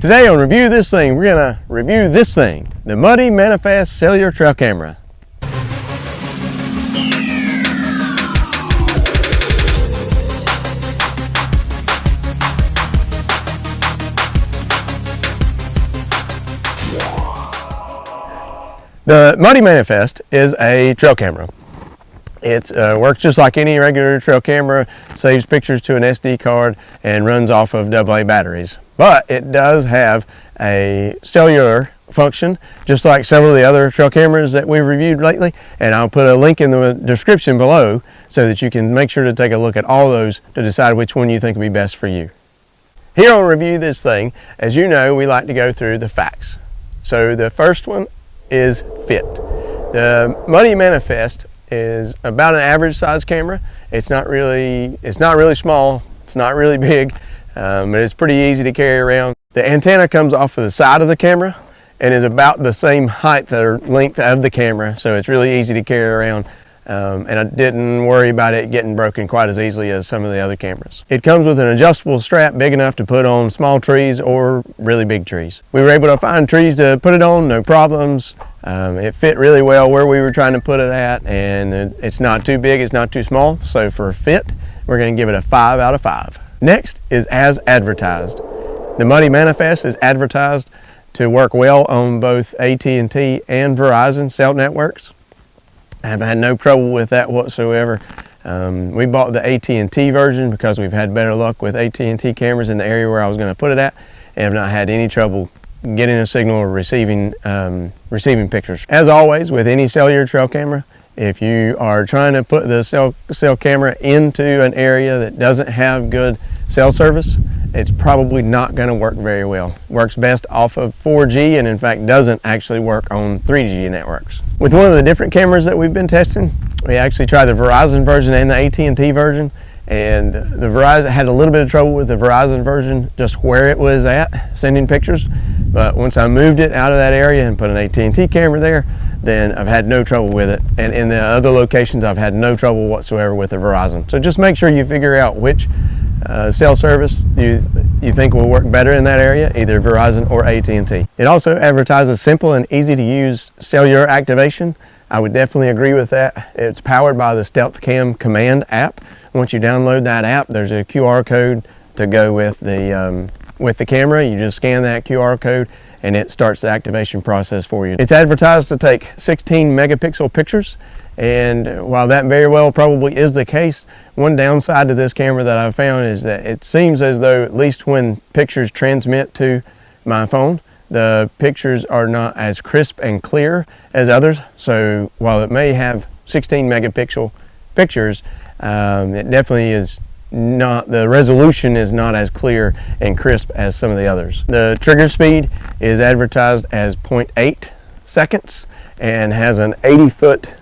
Today on Review This Thing, we're going to review this thing, the MUD-ATW cellular trail camera. The MUD-ATW is a trail camera. It works just like any regular trail camera, saves pictures to an SD card, and runs off of AA batteries. But it does have a cellular function, just like several of the other trail cameras that we've reviewed lately. And I'll put a link in the description below so that you can make sure to take a look at all those to decide which one you think will be best for you. Here on Review This Thing, as you know, we like to go through the facts. So the first one is fit. The MUD-ATW is about an average size camera. It's not really small, it's not really big, but it's pretty easy to carry around. The antenna comes off of the side of the camera and is about the same height or length of the camera, so it's really easy to carry around. And I didn't worry about it getting broken quite as easily as some of the other cameras. It comes with an adjustable strap big enough to put on small trees or really big trees. We were able to find trees to put it on, no problems. It fit really well where we were trying to put it at, and it's not too big, it's not too small. So for fit, we're going to give it a 5 out of 5. Next is as advertised. The MUD-ATW is advertised to work well on both AT&T and Verizon cell networks. I've had no trouble with that whatsoever. We bought the AT&T version because we've had better luck with AT&T cameras in the area where I was going to put it at, and have not had any trouble getting a signal or receiving pictures. As always, with any cellular trail camera, if you are trying to put the cell camera into an area that doesn't have good cell service, it's probably not going to work very well. Works best off of 4G, and in fact doesn't actually work on 3G networks. With one of the different cameras that we've been testing, we actually tried the Verizon version and the AT&T version, and the Verizon had a little bit of trouble with the Verizon version, just where it was at sending pictures. But once I moved it out of that area and put an AT&T camera there, then I've had no trouble with it. And in the other locations, I've had no trouble whatsoever with the Verizon. So just make sure you figure out which cell service you think will work better in that area, either Verizon or AT&T. It also advertises simple and easy to use cellular activation. I would definitely agree with that. It's powered by the StealthCam Command app. Once you download that app, there's a QR code to go with the camera. You just scan that QR code and it starts the activation process for you. It's advertised to take 16 megapixel pictures, and while that very well probably is the case, one downside to this camera that I've found is that it seems as though, at least when pictures transmit to my phone, the pictures are not as crisp and clear as others. So while it may have 16 megapixel pictures, it definitely is not, the resolution is not as clear and crisp as some of the others. The trigger speed is advertised as 0.8 seconds and has an 80-foot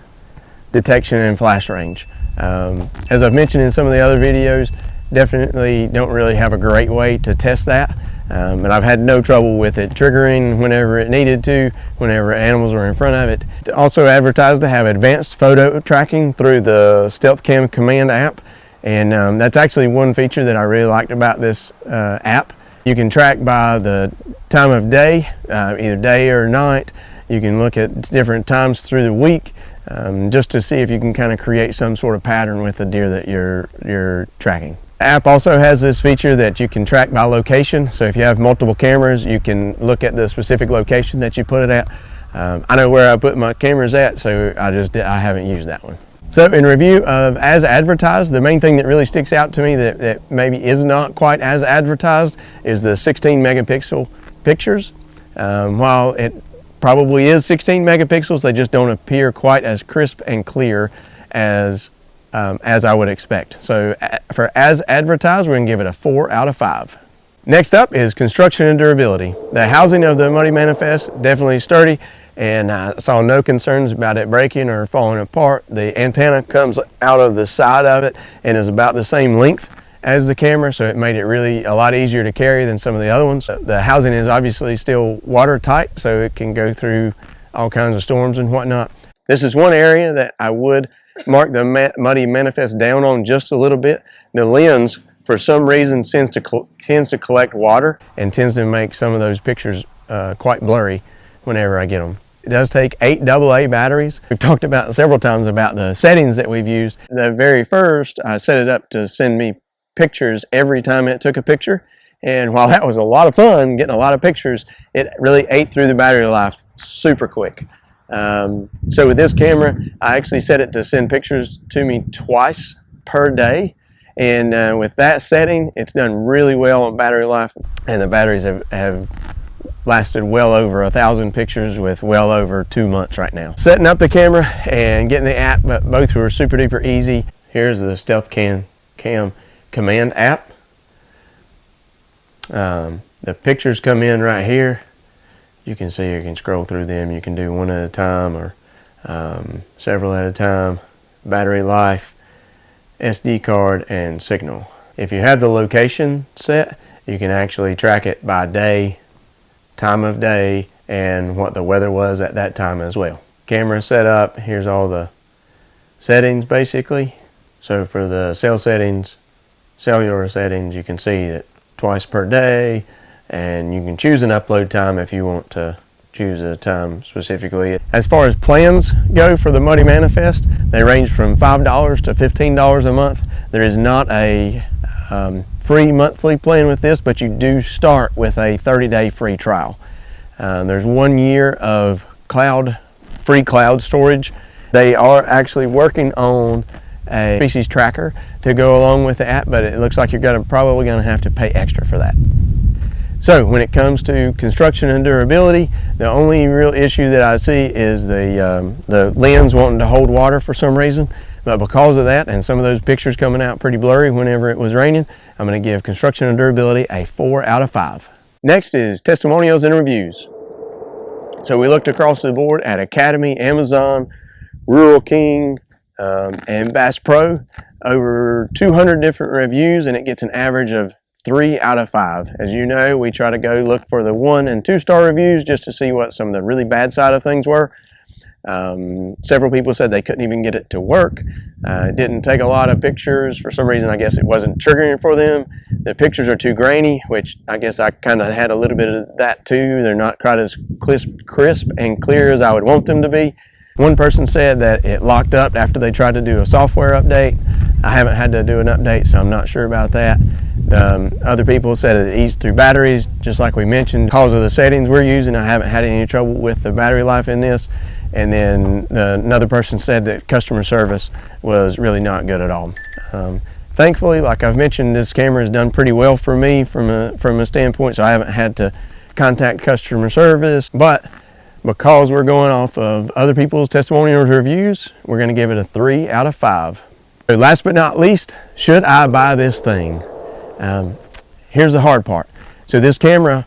detection and flash range. As I've mentioned in some of the other videos, definitely don't really have a great way to test that. But I've had no trouble with it triggering whenever it needed to, whenever animals were in front of it. It's also advertised to have advanced photo tracking through the StealthCam Command app, and that's actually one feature that I really liked about this app. You can track by the time of day, either day or night. You can look at different times through the week, just to see if you can kind of create some sort of pattern with the deer that you're tracking. The app also has this feature that you can track by location. So if you have multiple cameras, you can look at the specific location that you put it at. I know where I put my cameras at, so I haven't used that one. So in review of as advertised, the main thing that really sticks out to me that maybe is not quite as advertised is the 16 megapixel pictures. While it probably is 16 megapixels, they just don't appear quite as crisp and clear as I would expect. So for as advertised, we're going to give it a 4 out of 5. Next up is construction and durability. The housing of the MUD-ATW definitely sturdy, and I saw no concerns about it breaking or falling apart. The antenna comes out of the side of it and is about the same length as the camera, so it made it really a lot easier to carry than some of the other ones. The housing is obviously still watertight, so it can go through all kinds of storms and whatnot. This is one area that I would mark the MUD-ATW down on just a little bit. The lens for some reason tends to collect water and tends to make some of those pictures quite blurry whenever I get them. It does take 8 AA batteries. We've talked about several times about the settings that we've used. The very first, I set it up to send me pictures every time it took a picture. And while that was a lot of fun, getting a lot of pictures, it really ate through the battery life super quick. So with this camera, I actually set it to send pictures to me twice per day. And with that setting, it's done really well on battery life. And the batteries have lasted well over 1,000 pictures with well over 2 months right now. Setting up the camera and getting the app, but both were super duper easy. Here's the Stealth Cam command app. The pictures come in right here. You can see you can scroll through them. You can do one at a time or several at a time. Battery life, SD card, and signal. If you have the location set, you can actually track it by day, time of day, and what the weather was at that time as well. Camera set up, here's all the settings basically. So for the cellular settings, you can see that twice per day, and you can choose an upload time if you want to choose a time specifically. As far as plans go for the MUD-A Manifest, they range from $5 to $15 a month. There is not a free monthly plan with this, but you do start with a 30-day free trial. There's 1 year of free cloud storage. They are actually working on a species tracker to go along with the app, but it looks like you're probably going to have to pay extra for that. So when it comes to construction and durability, the only real issue that I see is the lens wanting to hold water for some reason. But because of that and some of those pictures coming out pretty blurry whenever it was raining, I'm going to give construction and durability a 4 out of 5. Next is testimonials and reviews. So we looked across the board at Academy, Amazon, Rural King, and Bass Pro. Over 200 different reviews, and it gets an average of 3 out of 5. As you know, we try to go look for the 1- and 2-star reviews just to see what some of the really bad side of things were. Several people said they couldn't even get it to work. It didn't take a lot of pictures. For some reason, I guess it wasn't triggering for them. The pictures are too grainy, which I guess I kind of had a little bit of that too. They're not quite as crisp and clear as I would want them to be. One person said that it locked up after they tried to do a software update. I haven't had to do an update, so I'm not sure about that. Other people said it eased through batteries, just like we mentioned. Because of the settings we're using, I haven't had any trouble with the battery life in this. And then another person said that customer service was really not good at all. Thankfully, like I've mentioned, this camera has done pretty well for me from a standpoint, so I haven't had to contact customer service. But because we're going off of other people's testimonials reviews, we're going to give it a 3 out of 5. So last but not least, should I buy this thing? Here's the hard part. So this camera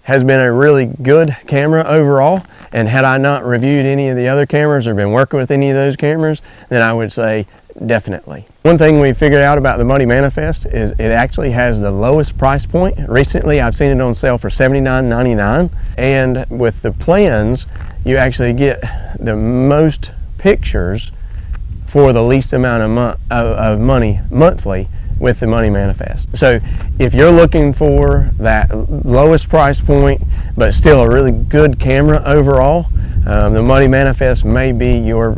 has been a really good camera overall, and had I not reviewed any of the other cameras or been working with any of those cameras, then I would say definitely. One thing we figured out about the MUD-A Manifest is it actually has the lowest price point. Recently I've seen it on sale for $79.99, and with the plans you actually get the most pictures for the least amount of money monthly with the MUD-A Manifest. So if you're looking for that lowest price point but still a really good camera overall, the MUD-A Manifest may be your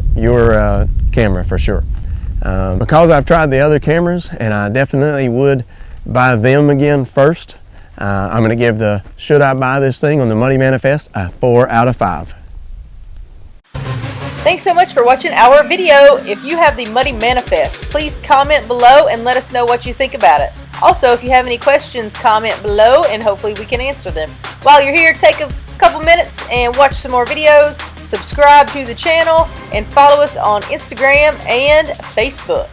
camera for sure. Because I've tried the other cameras and I definitely would buy them again first, I'm going to give the should I buy this thing on the MUD-A Manifest a 4 out of 5. Thanks so much for watching our video. If you have the MUD-A Manifest, please comment below and let us know what you think about it. Also, if you have any questions, comment below and hopefully we can answer them. While you're here, take a couple minutes and watch some more videos, subscribe to the channel, and follow us on Instagram and Facebook.